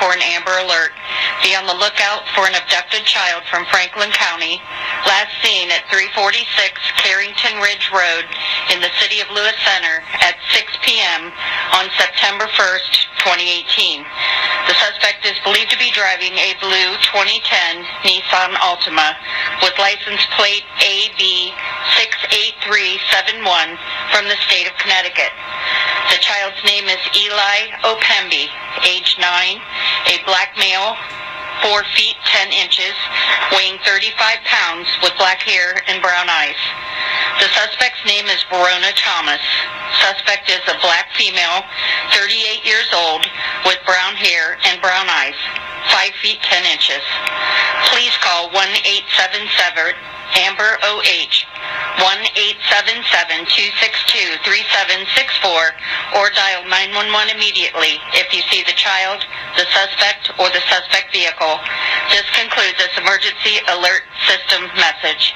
for an Amber Alert. Be on the lookout for an abducted child from Franklin County, last seen at 346 Carrington Ridge Road in the city of Lewis Center at 6 p.m. on September 1st, 2018. The suspect is believed to be driving a blue 2010 Nissan Altima with license plate AB68371 from the state of Connecticut. The child's name is Eli Opembi, age 9, a black male, 4 feet 10 inches, weighing 35 pounds, with black hair and brown eyes. The suspect's name is Verona Thomas. Suspect is a black female, 38 years old, with brown hair and brown eyes, 5 feet 10 inches. Please call 1-877-AMBER-OH, 1-877-262-3764, or dial 911 immediately if you see the child, the suspect, or the suspect vehicle. This concludes this emergency alert system message.